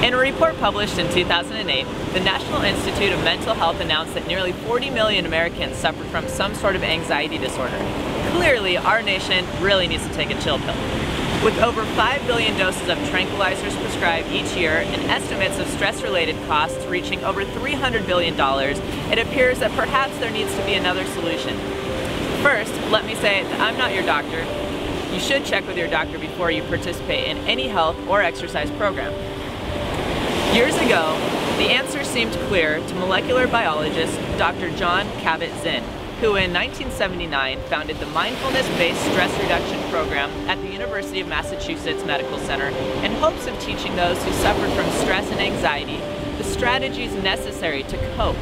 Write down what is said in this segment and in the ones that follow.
In a report published in 2008, the National Institute of Mental Health announced that nearly 40 million Americans suffer from some sort of anxiety disorder. Clearly, our nation really needs to take a chill pill. With over 5 billion doses of tranquilizers prescribed each year and estimates of stress-related costs reaching over $300 billion, it appears that perhaps there needs to be another solution. First, let me say that I'm not your doctor. You should check with your doctor before you participate in any health or exercise program. Years ago, the answer seemed clear to molecular biologist Dr. John Kabat-Zinn, who in 1979 founded the Mindfulness-based stress reduction program at the University of Massachusetts Medical Center in hopes of teaching those who suffered from stress and anxiety the strategies necessary to cope.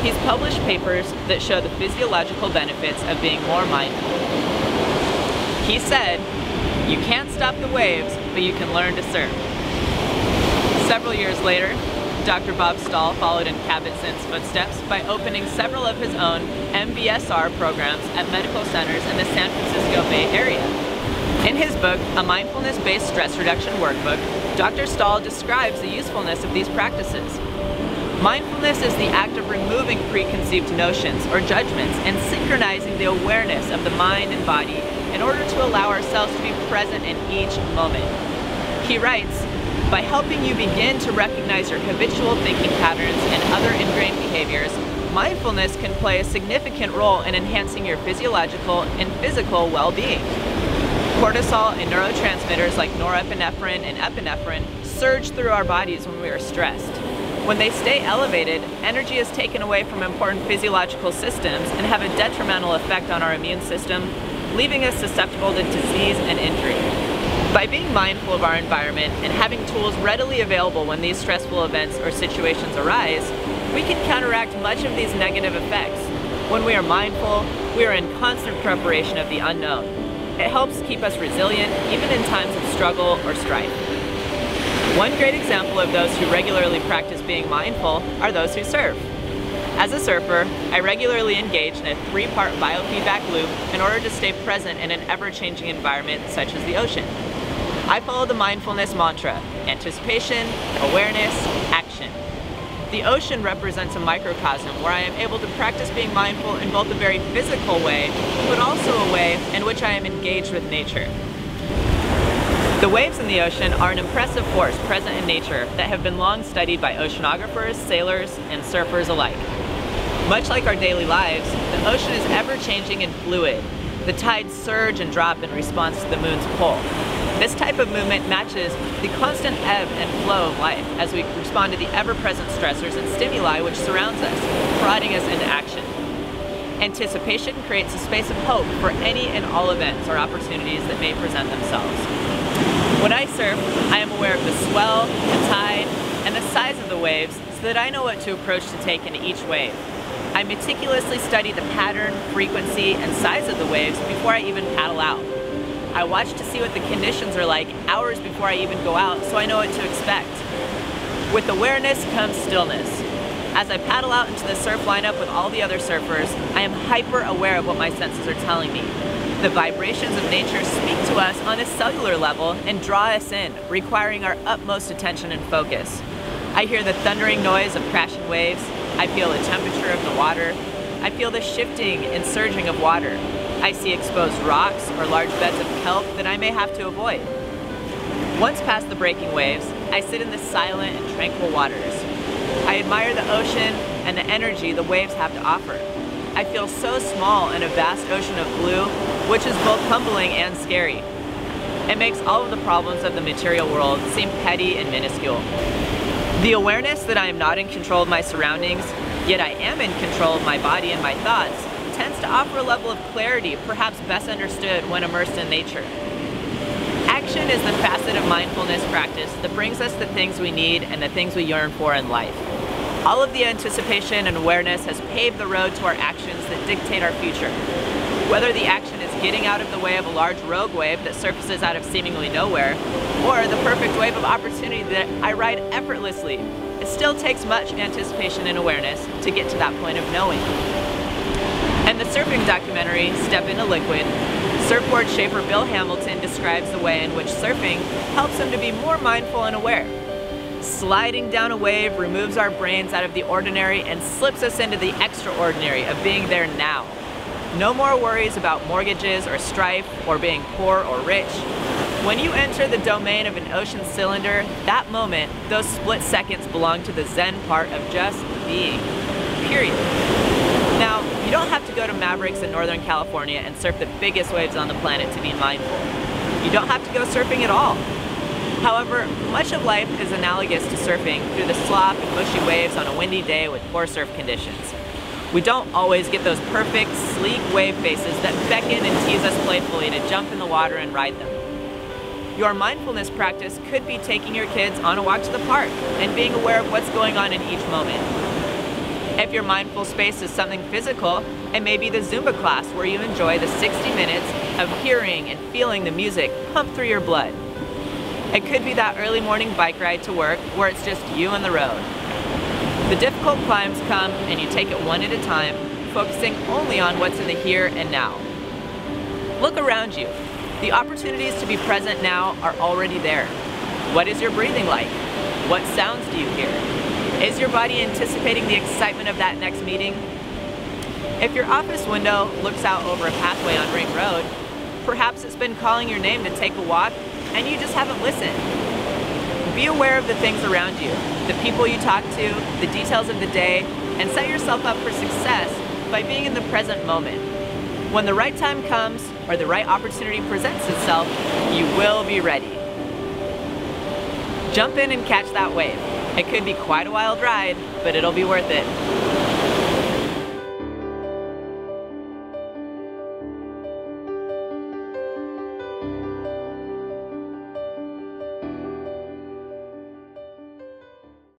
He's published papers that show the physiological benefits of being more mindful. He said, "You can't stop the waves, but you can learn to surf." Several years later, Dr. Bob Stahl followed in Kabat-Zinn's footsteps by opening several of his own MBSR programs at medical centers in the San Francisco Bay Area. In his book, A Mindfulness-Based Stress Reduction Workbook, Dr. Stahl describes the usefulness of these practices. Mindfulness is the act of removing preconceived notions or judgments and synchronizing the awareness of the mind and body in order to allow ourselves to be present in each moment. He writes, "By helping you begin to recognize your habitual thinking patterns and other ingrained behaviors, mindfulness can play a significant role in enhancing your physiological and physical well-being." Cortisol and neurotransmitters like norepinephrine and epinephrine surge through our bodies when we are stressed. When they stay elevated, energy is taken away from important physiological systems and have a detrimental effect on our immune system, leaving us susceptible to disease and injury. By being mindful of our environment and having tools readily available when these stressful events or situations arise, we can counteract much of these negative effects. When we are mindful, we are in constant preparation of the unknown. It helps keep us resilient even in times of struggle or strife. One great example of those who regularly practice being mindful are those who surf. As a surfer, I regularly engage in a 3-part biofeedback loop in order to stay present in an ever-changing environment such as the ocean. I follow the mindfulness mantra: anticipation, awareness, action. The ocean represents a microcosm where I am able to practice being mindful in both a very physical way, but also a way in which I am engaged with nature. The waves in the ocean are an impressive force present in nature that have been long studied by oceanographers, sailors, and surfers alike. Much like our daily lives, the ocean is ever-changing and fluid. The tides surge and drop in response to the moon's pull. This type of movement matches the constant ebb and flow of life as we respond to the ever-present stressors and stimuli which surrounds us, prodding us into action. Anticipation creates a space of hope for any and all events or opportunities that may present themselves. When I surf, I am aware of the swell, the tide, and the size of the waves so that I know what to approach to take into each wave. I meticulously study the pattern, frequency, and size of the waves before I even paddle out. I watch to see what the conditions are like hours before I even go out so I know what to expect. With awareness comes stillness. As I paddle out into the surf lineup with all the other surfers, I am hyper aware of what my senses are telling me. The vibrations of nature speak to us on a cellular level and draw us in, requiring our utmost attention and focus. I hear the thundering noise of crashing waves. I feel the temperature of the water. I feel the shifting and surging of water. I see exposed rocks or large beds of kelp that I may have to avoid. Once past the breaking waves, I sit in the silent and tranquil waters. I admire the ocean and the energy the waves have to offer. I feel so small in a vast ocean of blue, which is both humbling and scary. It makes all of the problems of the material world seem petty and minuscule. The awareness that I am not in control of my surroundings, yet I am in control of my body and my thoughts, tends to offer a level of clarity perhaps best understood when immersed in nature. Action is the facet of mindfulness practice that brings us the things we need and the things we yearn for in life. All of the anticipation and awareness has paved the road to our actions that dictate our future. Whether the action is getting out of the way of a large rogue wave that surfaces out of seemingly nowhere, or the perfect wave of opportunity that I ride effortlessly, it still takes much anticipation and awareness to get to that point of knowing. In the surfing documentary, Step Into Liquid, surfboard shaper Bill Hamilton describes the way in which surfing helps him to be more mindful and aware. Sliding down a wave removes our brains out of the ordinary and slips us into the extraordinary of being there now. No more worries about mortgages or strife or being poor or rich. When you enter the domain of an ocean cylinder, that moment, those split seconds belong to the Zen part of just being, period. Now, you don't have to go to Mavericks in Northern California and surf the biggest waves on the planet to be mindful. You don't have to go surfing at all. However, much of life is analogous to surfing through the slop and mushy waves on a windy day with poor surf conditions. We don't always get those perfect, sleek wave faces that beckon and tease us playfully to jump in the water and ride them. Your mindfulness practice could be taking your kids on a walk to the park and being aware of what's going on in each moment. If your mindful space is something physical, it may be the Zumba class where you enjoy the 60 minutes of hearing and feeling the music pump through your blood. It could be that early morning bike ride to work where it's just you and the road. The difficult climbs come and you take it one at a time, focusing only on what's in the here and now. Look around you. The opportunities to be present now are already there. What is your breathing like? What sounds do you hear? Is your body anticipating the excitement of that next meeting? If your office window looks out over a pathway on Ring Road, perhaps it's been calling your name to take a walk and you just haven't listened. Be aware of the things around you, the people you talk to, the details of the day, and set yourself up for success by being in the present moment. When the right time comes or the right opportunity presents itself, you will be ready. Jump in and catch that wave. It could be quite a wild ride, but it'll be worth it.